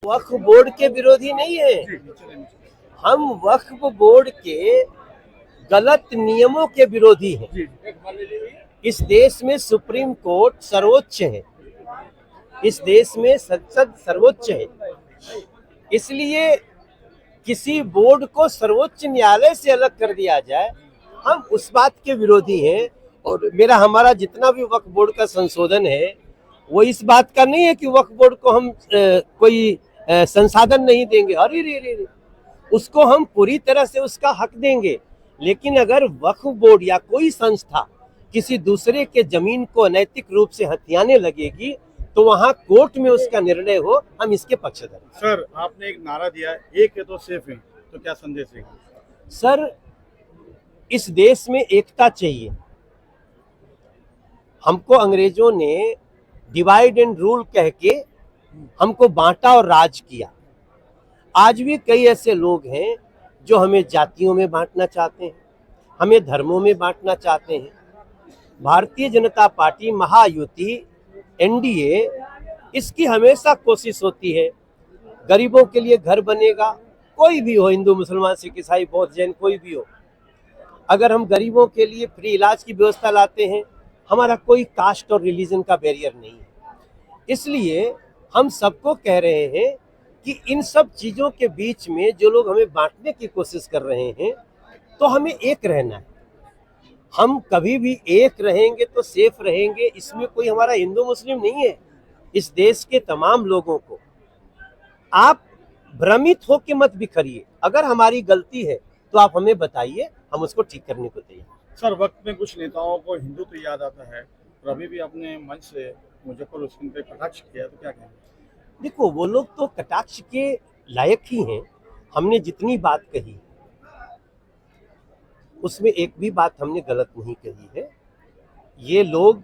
वक्फ board के विरोधी नहीं है, हम वक्फ बोर्ड के गलत नियमों के विरोधी हैं। इस देश में सुप्रीम कोर्ट सर्वोच्च है, इस देश में संसद सर्वोच्च है, इसलिए किसी बोर्ड को सर्वोच्च न्यायालय से अलग कर दिया जाए, हम उस बात के विरोधी हैं। और हमारा जितना भी वक्फ बोर्ड का संशोधन है वो इस बात का नहीं है कि वक्फ बोर्ड को हम कोई संसाधन नहीं देंगे। अरे रे रे रे, उसको हम पूरी तरह से उसका हक देंगे, लेकिन अगर वक्फ बोर्ड या कोई संस्था किसी दूसरे के जमीन को अनैतिक रूप से हथियाने लगेगी तो वहां कोर्ट में उसका निर्णय हो, हम इसके पक्षधर हैं। सर, आपने एक नारा दिया है, एक है तो सेफ है, तो क्या संदेश है? सर, इस देश में एकता चाहिए। हमको अंग्रेजों ने डिवाइड एंड रूल कह के हमको बांटा और राज किया। आज भी कई ऐसे लोग हैं जो हमें जातियों में बांटना चाहते हैं, हमें धर्मों में बांटना चाहते हैं। भारतीय जनता पार्टी महायुति एनडीए इसकी हमेशा कोशिश होती है, गरीबों के लिए घर बनेगा, कोई भी हो, हिंदू मुसलमान सिख ईसाई बौद्ध जैन कोई भी हो। अगर हम गरीबों के लिए फ्री इलाज की व्यवस्था लाते हैं, हमारा कोई कास्ट और रिलीजन का बैरियर नहीं है। इसलिए हम सबको कह रहे हैं कि इन सब चीज़ों के बीच में जो लोग हमें बांटने की कोशिश कर रहे हैं, तो हमें एक रहना है। हम कभी भी एक रहेंगे तो सेफ रहेंगे, इसमें कोई हमारा हिंदू मुस्लिम नहीं है। इस देश के तमाम लोगों को आप भ्रमित होकर मत बिखरिए। अगर हमारी गलती है तो आप हमें बताइए, हम उसको ठीक करने को तैयार। सर, वक्त में कुछ नेताओं को हिंदू तो याद आता है, और अभी भी अपने मंच से मुजफ्फर हुसैन पे कटाक्ष किया, तो क्या कहेंगे? देखो, वो लोग तो कटाक्ष के लायक ही हैं। हमने जितनी बात कही उसमें एक भी बात हमने गलत नहीं कही है। ये लोग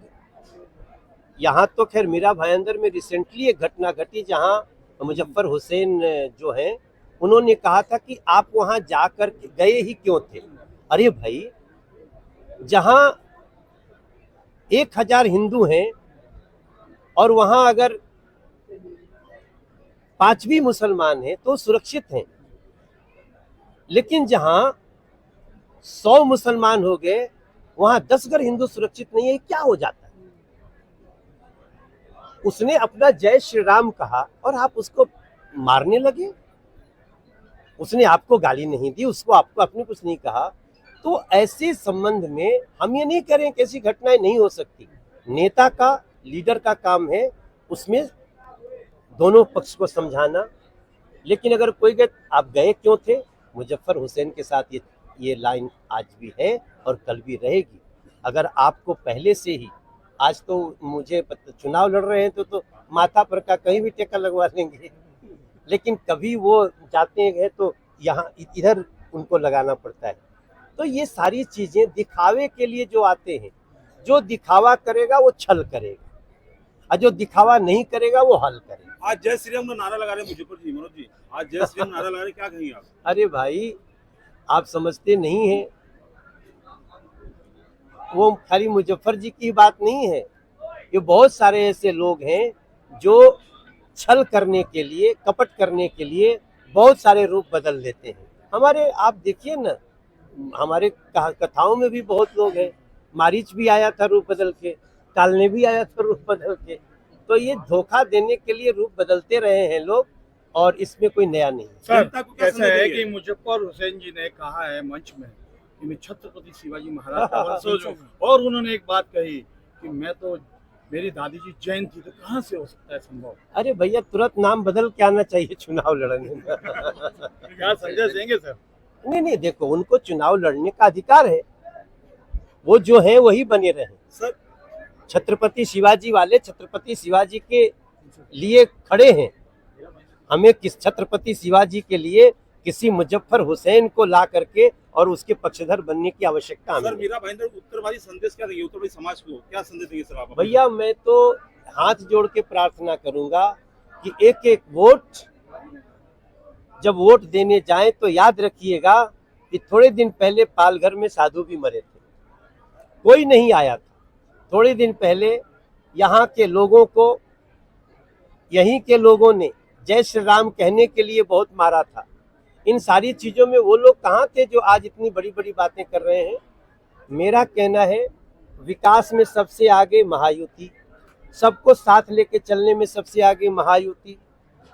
यहाँ तो खैर मीरा भाईंदर में रिसेंटली एक घटना घटी जहाँ मुजफ्फर हुसैन जो हैं उन्होंने कहा था कि आप वहाँ जाकर गए ही क्यों थे। अरे भाई, जहाँ 1000 हिंदू हैं और वहाँ अगर 5 भी मुसलमान हैं तो सुरक्षित हैं, लेकिन जहाँ 100 मुसलमान हो गए वहां 10 अगर हिंदू सुरक्षित नहीं है, क्या हो जाता है? उसने अपना जय श्री राम कहा और आप उसको मारने लगे। उसने आपको गाली नहीं दी, उसको आपको आपने कुछ नहीं कहा। तो ऐसे संबंध में हम ये नहीं करें कि ऐसी घटनाएं नहीं हो सकती। नेता का, लीडर का काम है उसमें दोनों पक्ष को समझाना। लेकिन अगर कोई गए, आप गए क्यों थे, मुजफ्फर हुसैन के साथ ये लाइन आज भी है और कल भी रहेगी। अगर आपको पहले से ही, आज तो मुझे चुनाव लड़ रहे हैं तो माथा पर का कहीं भी टेका लगवा लेंगे, लेकिन कभी वो जाते हैं तो यहाँ इधर उनको लगाना पड़ता है। तो ये सारी चीजें दिखावे के लिए जो आते हैं, जो दिखावा करेगा वो छल करेगा और जो दिखावा नहीं करेगा वो हल करेगा। आज जय श्री राम का नारा लगा रहे मुजफ्फर जी, मनोज जी, आज जय श्री राम नारा लगा रहे, क्या कहेंगे आप? अरे भाई, आप समझते नहीं हैं, वो खाली मुजफ्फर जी की बात नहीं है। ये बहुत सारे ऐसे लोग हैं जो छल करने के लिए, कपट करने के लिए बहुत सारे रूप बदल लेते हैं। हमारे आप देखिए ना, हमारे कथाओं में भी बहुत लोग हैं। मारीच भी आया था रूप बदल के, टालने भी आया था रूप बदल के। तो ये धोखा देने के लिए रूप बदलते रहे हैं लोग, और इसमें कोई नया नहीं। सर, कैसा है कि मुजफ्फर हुसैन जी ने कहा है मंच में कि मैं छत्रपति शिवाजी महाराज का वंशज हूं, और उन्होंने एक बात कही कि मैं तो, मेरी दादी जी जैन थी, तो कहां से हो सकता है संभव? अरे भैया, तुरंत नाम बदल के आना चाहिए चुनाव लड़ने में। क्या संदेश देंगे सर? नहीं, देखो, उनको चुनाव लड़ने का अधिकार है, वो जो है वही बने रहे। सर, छत्रपति शिवाजी वाले छत्रपति शिवाजी के लिए खड़े हैं। हमें किस छत्रपति शिवाजी के लिए किसी मुजफ्फर हुसैन को ला करके और उसके पक्षधर बनने की आवश्यकता सर, मीरा भाईंदर उत्तरवादी संदेश क्या देंगे, उत्तरवादी समाज को क्या संदेश देंगे सर आप? भैया, मैं तो हाथ जोड़ के प्रार्थना करूंगा कि एक एक वोट, जब वोट देने जाएं तो याद रखिएगा कि थोड़े दिन पहले पालघर में साधु भी मरे थे, कोई नहीं आया था। थोड़े दिन पहले यहाँ के लोगों को, यहीं के लोगों ने जय श्री राम कहने के लिए बहुत मारा था। इन सारी चीजों में वो लोग कहाँ थे जो आज इतनी बड़ी बड़ी बातें कर रहे हैं। मेरा कहना है विकास में सबसे आगे महायुति, सबको साथ लेके चलने में सबसे आगे महायुति,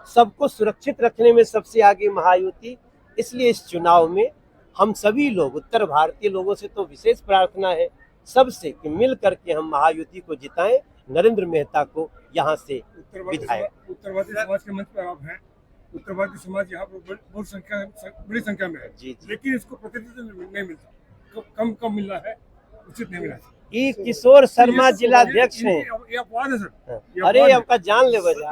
सबको सुरक्षित रखने में सबसे आगे महायुति। इसलिए इस चुनाव में हम सभी लोग, उत्तर भारतीय लोगों से तो विशेष प्रार्थना है सबसे कि मिल करके हम महायुति को जिताएं, नरेंद्र मेहता को यहाँ से बिठाएं। उत्तर भारतीय समाज के मंच पर आप हैं। उत्तर भारतीय समाज यहाँ पर बड़ी संख्या में है जी। लेकिन इसको प्रतिनिधित्व नहीं मिलता, कम मिल रहा है, उचित नहीं मिला। ई किशोर शर्मा जिलाध्यक्ष हैं। ये अपवाद है सर। अरे आपका जान ले बजा।